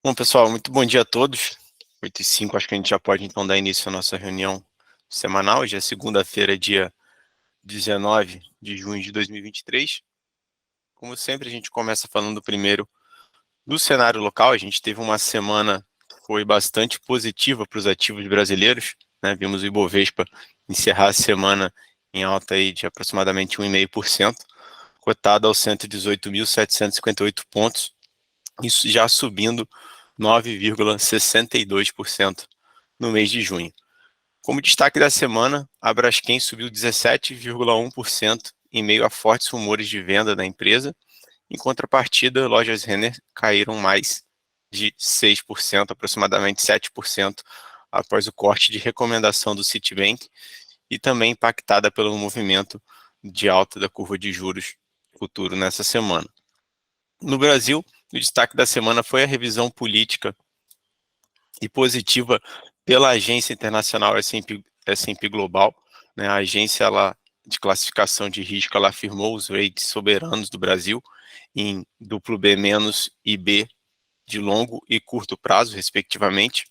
Bom, pessoal, muito bom dia a todos. 8h05, acho que a gente já pode então dar início à nossa reunião semanal. Hoje é segunda-feira, dia 19 de junho de 2023. Como sempre, a gente começa falando primeiro do cenário local. A gente teve uma semana que foi bastante positiva para os ativos brasileiros, né? Vimos o Ibovespa encerrar a semana em alta aí de aproximadamente 1,5%, cotado aos 118.758 pontos, isso já subindo 9,62% no mês de junho. Como destaque da semana, a Braskem subiu 17,1% em meio a fortes rumores de venda da empresa. Em contrapartida, lojas Renner caíram mais de 6%, aproximadamente 7%, após o corte de recomendação do Citibank e também impactada pelo movimento de alta da curva de juros futuro nessa semana. No Brasil, o destaque da semana foi a revisão política e positiva pela agência internacional S&P Global, né? A agência de classificação de risco ela afirmou os rates soberanos do Brasil em B- e B de longo e curto prazo, respectivamente.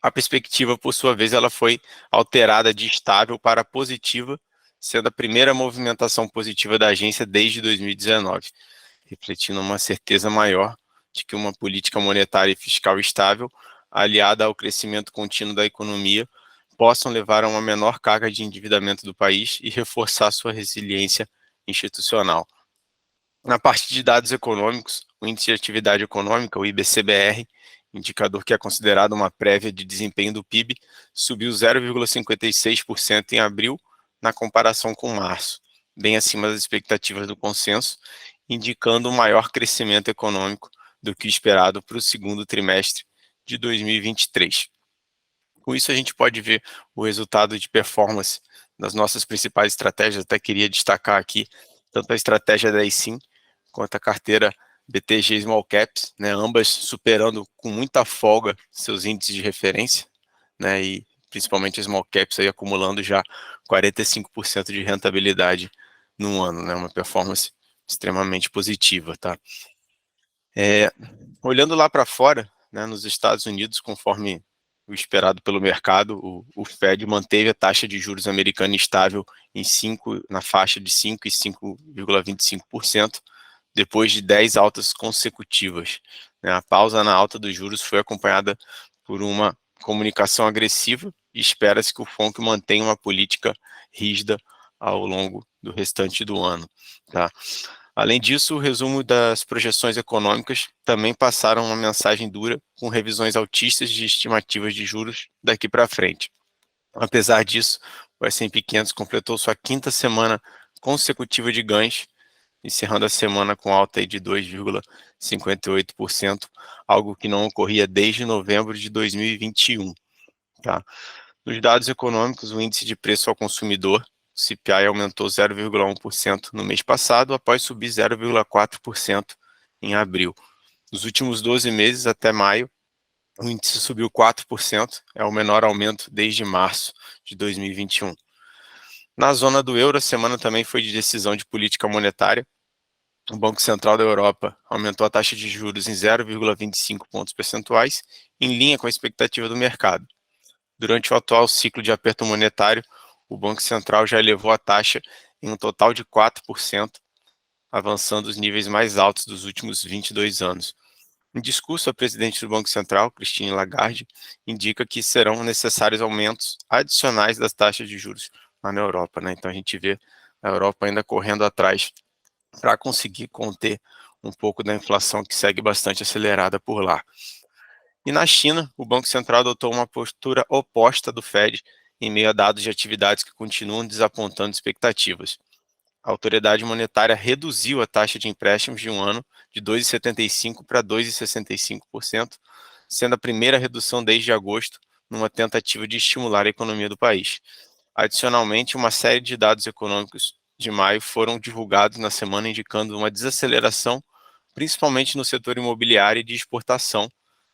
A perspectiva, por sua vez, ela foi alterada de estável para positiva, sendo a primeira movimentação positiva da agência desde 2019, refletindo uma certeza maior de que uma política monetária e fiscal estável, aliada ao crescimento contínuo da economia, possam levar a uma menor carga de endividamento do país e reforçar sua resiliência institucional. Na parte de dados econômicos, o Índice de Atividade Econômica, o IBCBR, indicador que é considerado uma prévia de desempenho do PIB, subiu 0,56% em abril, na comparação com março, bem acima das expectativas do consenso, indicando um maior crescimento econômico do que esperado para o segundo trimestre de 2023. Com isso, a gente pode ver o resultado de performance das nossas principais estratégias. Até queria destacar aqui tanto a estratégia da ICIM quanto a carteira BTG Small Caps, né, ambas superando com muita folga seus índices de referência, né, e principalmente as Small Caps aí acumulando já 45% de rentabilidade no ano, né, uma performance extremamente positiva, tá? Olhando lá para fora, né, nos Estados Unidos, conforme o esperado pelo mercado, o Fed manteve a taxa de juros americana estável na faixa de 5 e 5,25%, depois de 10 altas consecutivas, né? A pausa na alta dos juros foi acompanhada por uma comunicação agressiva e espera-se que o FONC mantenha uma política rígida ao longo do restante do ano, tá? Além disso, o resumo das projeções econômicas também passaram uma mensagem dura, com revisões altistas de estimativas de juros daqui para frente. Apesar disso, o S&P 500 completou sua quinta semana consecutiva de ganhos, encerrando a semana com alta de 2,58%, algo que não ocorria desde novembro de 2021. Tá? Nos dados econômicos, o índice de preço ao consumidor, o CPI, aumentou 0,1% no mês passado, após subir 0,4% em abril. Nos últimos 12 meses, até maio, o índice subiu 4%, é o menor aumento desde março de 2021. Na zona do euro, a semana também foi de decisão de política monetária. O Banco Central da Europa aumentou a taxa de juros em 0,25 pontos percentuais, em linha com a expectativa do mercado. Durante o atual ciclo de aperto monetário, o Banco Central já elevou a taxa em um total de 4%, avançando os níveis mais altos dos últimos 22 anos. Em discurso, a presidente do Banco Central, Christine Lagarde, indica que serão necessários aumentos adicionais das taxas de juros lá na Europa, né? Então a gente vê a Europa ainda correndo atrás para conseguir conter um pouco da inflação que segue bastante acelerada por lá. E na China, o Banco Central adotou uma postura oposta do Fed em meio a dados de atividades que continuam desapontando expectativas. A autoridade monetária reduziu a taxa de empréstimos de um ano de 2,75% para 2,65%, sendo a primeira redução desde agosto, numa tentativa de estimular a economia do país. Adicionalmente, uma série de dados econômicos de maio foram divulgados na semana, indicando uma desaceleração, principalmente no setor imobiliário e de exportação,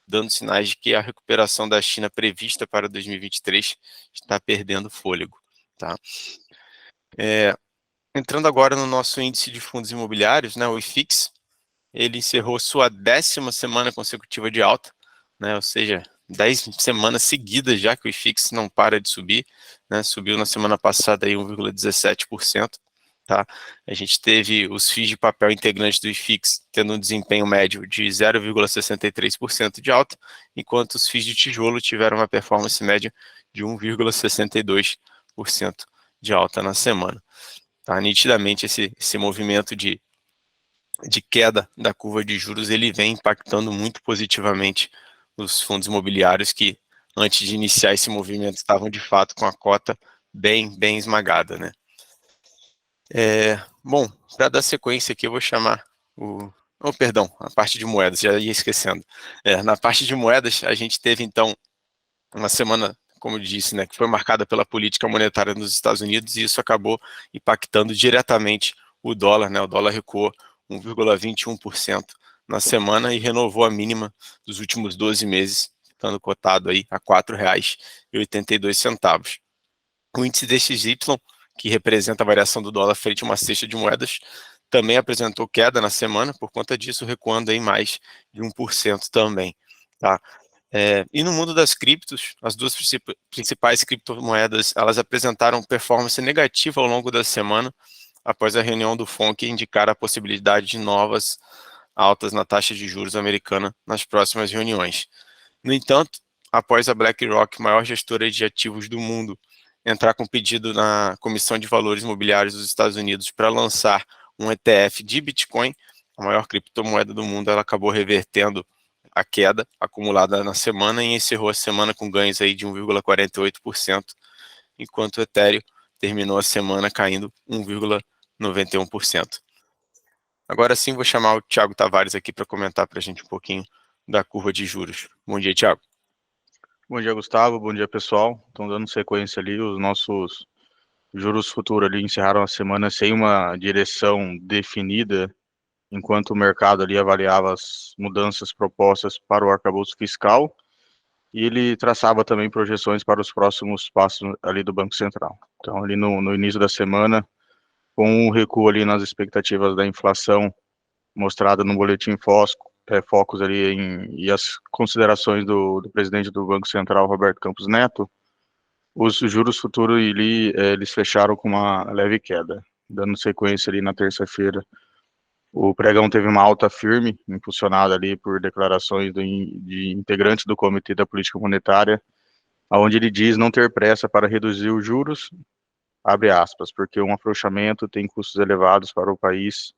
dando sinais de que a recuperação da China prevista para 2023 está perdendo fôlego. Tá? Entrando agora no nosso índice de fundos imobiliários, né, o IFIX, ele encerrou sua 10ª semana consecutiva de alta, né, ou seja, 10 semanas seguidas já que o IFIX não para de subir, né, subiu na semana passada aí 1,17%, tá? A gente teve os FIIs de papel integrante do IFIX tendo um desempenho médio de 0,63% de alta, enquanto os FIIs de tijolo tiveram uma performance média de 1,62% de alta na semana. Tá? Nitidamente esse movimento de queda da curva de juros, ele vem impactando muito positivamente os fundos imobiliários que, antes de iniciar esse movimento, estavam de fato com a cota bem esmagada, né? Bom, para dar sequência aqui, eu vou chamar perdão, a parte de moedas, já ia esquecendo. Na parte de moedas, a gente teve, então, uma semana, como eu disse, né, que foi marcada pela política monetária nos Estados Unidos, e isso acabou impactando diretamente o dólar, né? O dólar recuou 1,21% na semana e renovou a mínima dos últimos 12 meses, estando cotado aí a R$ 4,82. O índice DXY, que representa a variação do dólar frente a uma cesta de moedas, também apresentou queda na semana, por conta disso recuando em mais de 1% também, tá? E no mundo das criptos, as duas principais criptomoedas, elas apresentaram performance negativa ao longo da semana, após a reunião do FONC indicar a possibilidade de novas altas na taxa de juros americana nas próximas reuniões. No entanto, após a BlackRock, maior gestora de ativos do mundo, entrar com pedido na Comissão de Valores Imobiliários dos Estados Unidos para lançar um ETF de Bitcoin, a maior criptomoeda do mundo, ela acabou revertendo a queda acumulada na semana e encerrou a semana com ganhos aí de 1,48%, enquanto o Ethereum terminou a semana caindo 1,91%. Agora sim, vou chamar o Thiago Tavares aqui para comentar para a gente um pouquinho da curva de juros. Bom dia, Thiago. Bom dia, Gustavo. Bom dia, pessoal. Estão dando sequência ali, os nossos juros futuros ali encerraram a semana sem uma direção definida, enquanto o mercado ali avaliava as mudanças propostas para o arcabouço fiscal, e ele traçava também projeções para os próximos passos ali do Banco Central. Então, ali no início da semana, com um recuo ali nas expectativas da inflação mostrada no boletim Focus ali e as considerações do presidente do Banco Central, Roberto Campos Neto, os juros futuros eles fecharam com uma leve queda, dando sequência ali na terça-feira. O pregão teve uma alta firme, impulsionada ali por declarações de integrantes do Comitê da Política Monetária, onde ele diz não ter pressa para reduzir os juros, abre aspas, porque um afrouxamento tem custos elevados para o país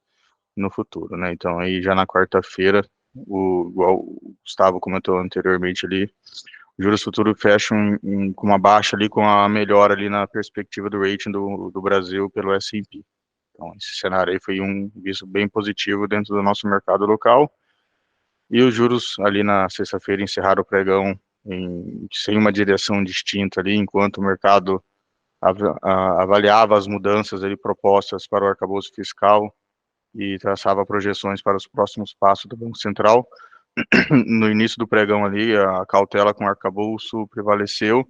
no futuro, né? Então, aí já na quarta-feira, igual o Gustavo comentou anteriormente ali, juros futuros fecham com uma baixa ali, com a melhora ali na perspectiva do rating do Brasil pelo S&P. Então, esse cenário aí foi visto bem positivo dentro do nosso mercado local. E os juros ali na sexta-feira encerraram o pregão sem uma direção distinta ali, enquanto o mercado avaliava as mudanças ali propostas para o arcabouço fiscal e traçava projeções para os próximos passos do Banco Central. No início do pregão ali, a cautela com o arcabouço prevaleceu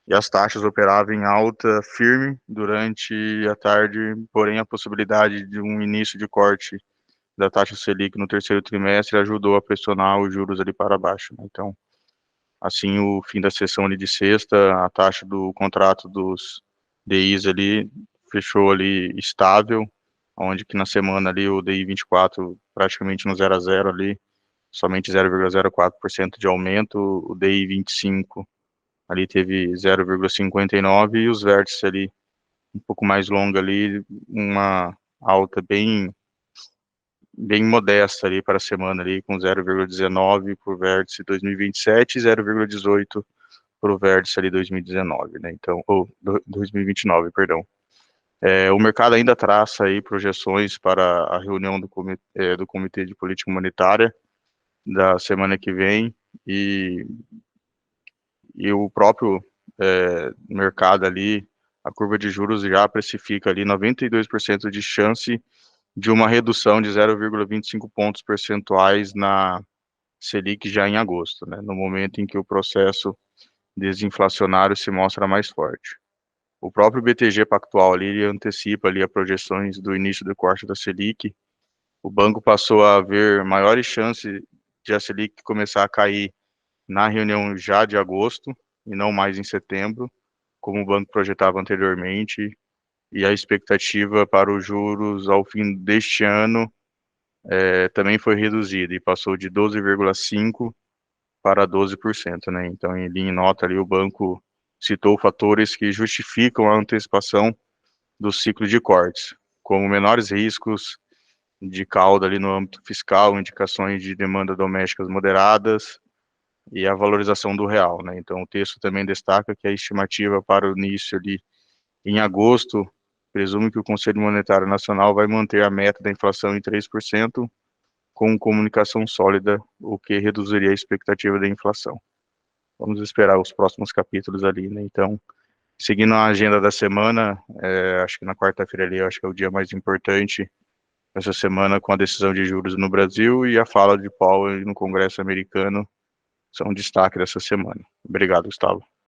e as taxas operavam em alta firme durante a tarde, porém a possibilidade de um início de corte da taxa Selic no terceiro trimestre ajudou a pressionar os juros ali para baixo, né? Então, assim, o fim da sessão ali de sexta, a taxa do contrato dos DIs ali fechou ali estável, onde que na semana ali o DI 24 praticamente no 0 a 0 ali, somente 0,04% de aumento, o DI 25 ali teve 0,59 e os vértices ali um pouco mais longa ali, uma alta bem modesta ali para a semana ali, com 0,19 por vértice 2027 e 0,18 para o vértice ali 2019, né? Então, ou 2029, perdão. O mercado ainda traça aí projeções para a reunião do Comitê de Política Monetária da semana que vem e o próprio mercado ali, a curva de juros já precifica ali 92% de chance de uma redução de 0,25 pontos percentuais na Selic já em agosto, né, no momento em que o processo desinflacionário se mostra mais forte. O próprio BTG Pactual ali, ele antecipa ali as projeções do início do corte da Selic o banco passou a haver maiores chances de a Selic começar a cair na reunião já de agosto, e não mais em setembro, como o banco projetava anteriormente, e a expectativa para os juros ao fim deste ano também foi reduzida, e passou de 12,5% para 12%, né? Então, em linha nota ali, o banco citou fatores que justificam a antecipação do ciclo de cortes, como menores riscos de cauda ali no âmbito fiscal, indicações de demanda domésticas moderadas e a valorização do real, né? Então, o texto também destaca que a estimativa para o início ali em agosto presume que o Conselho Monetário Nacional vai manter a meta da inflação em 3%, com comunicação sólida, o que reduziria a expectativa da inflação. Vamos esperar os próximos capítulos ali, né? Então, seguindo a agenda da semana, acho que na quarta-feira ali, acho que é o dia mais importante essa semana, com a decisão de juros no Brasil e a fala de Powell no Congresso americano, são destaque dessa semana. Obrigado, Gustavo.